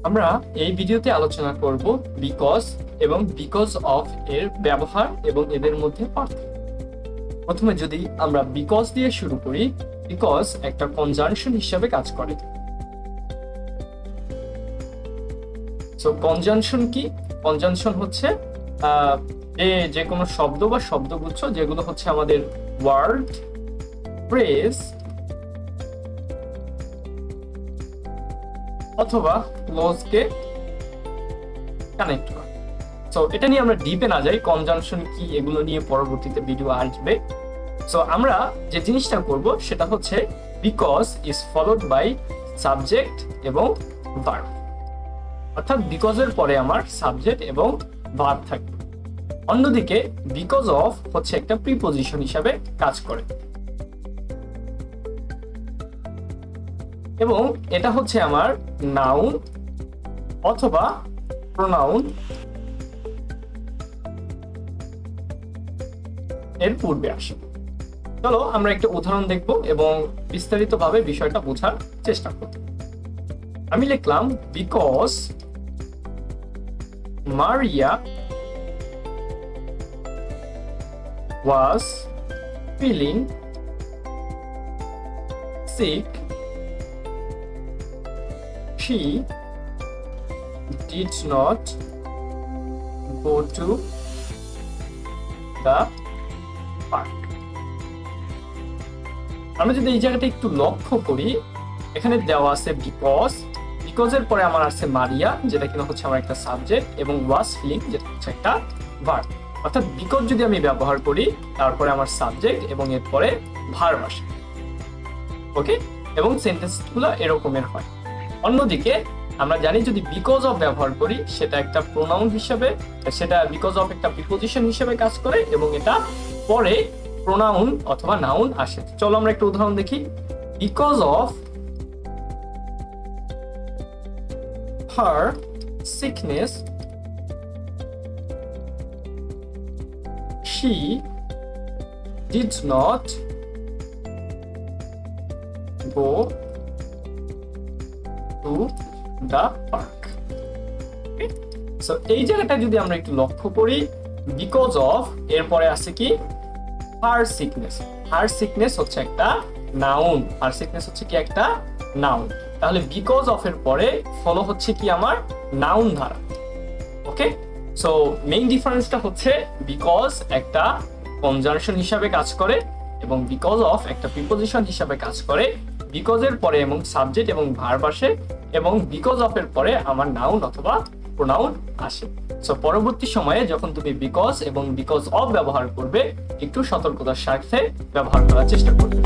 আমরা এই ভিডিওতে আলোচনা করব বিকজ এবং বিকজ অফ এর ব্যবহার এবং এদের মধ্যে পার্থক্য। প্রথমে যদি আমরা বিকজ দিয়ে শুরু করি, বিকজ একটা কনজাংশন হিসেবে কাজ করে। সো কনজাংশন কি? কনজাংশন হচ্ছে যে কোনো শব্দ বা শব্দগুচ্ছ যেগুলো হচ্ছে আমাদের ওয়ার্ড, ফ্রেজ অথবা ক্লজকে কানেক্ট করে। সো এটা নিয়ে আমরা ডিপে না যাই, কনজাংশন কি এগুলো নিয়ে পরবর্তীতে ভিডিও আসবে। সো আমরা যে জিনিসটা করব সেটা হচ্ছে because is followed by subject এবং ভার্ব, অর্থাৎ বিকজের পরে আমার সাবজেক্ট এবং ভার্ব থাকবে। অন্যদিকে বিকজ অফ হচ্ছে একটা প্রিপোজিশন হিসাবে কাজ করে এবং এটা হচ্ছে আমার নাউন অথবা প্রোনাউন এর পূর্বে আসে। চলো আমরা একটা উদাহরণ দেখব এবং বিস্তারিতভাবে বিষয়টা বোঝার চেষ্টা করব। আমি লিখলাম because Maria was feeling sick, she did not go to the park. আমরা যদি এই জায়গাটা একটু লক্ষ্য করি, এখানে দেওয়া আছে বিকজ, বিকজের পরে আমার আছে মারিয়া যেটা কিনা হচ্ছে আমার একটা সাবজেক্ট এবং was feeling যেটা হচ্ছে একটা ভার্ব। অর্থাৎ বিকজ যদি আমি ব্যবহার করি তারপরে আমার সাবজেক্ট এবং এরপরে ভার্ব আসে। ওকে, এবং সেন্টেন্সগুলো এরকমের হয়। অন্যদিকে আমরা জানি যদি বিকজ অফ ব্যবহার করি সেটা একটা প্রোনাউন হিসেবে, সেটা বিকজ অফ একটা প্রিপোজিশন হিসেবে কাজ করে এবং এটা পরে প্রোনাউন অথবা নাউন আসে। চলো আমরা একটা উদাহরণ দেখি। Because of her sickness she did not go to the park. Okay? So এই জায়গাটা যদি আমরা একটু লক্ষ্য করি, বিকজ অফ এরপরে আছে কি হার সিকনেস। হার সিকনেস হচ্ছে একটা নাউন, হার সিকনেস হচ্ছে কি একটা নাউন। তাহলে বিকজ অফ এর পরে ফলো হচ্ছে কি আমার নাউন ধারা। ওকে, সো মেইন ডিফারেন্সটা হচ্ছে বিকজ একটা কনজাংশন হিসাবে কাজ করে এবং বিকজ অফ একটা প্রিপোজিশন হিসাবে কাজ করে। বিকজের পরে এবং সাবজেক্ট এবং ভার্ব আসে এবং বিকজ অফ এর পরে আমার নাউন অথবা প্রোনাউন আসে। সো পরবর্তী সময়ে যখন তুমি বিকজ এবং বিকজ অফ ব্যবহার করবে একটু সতর্কতার সাথে ব্যবহার করার চেষ্টা করবে।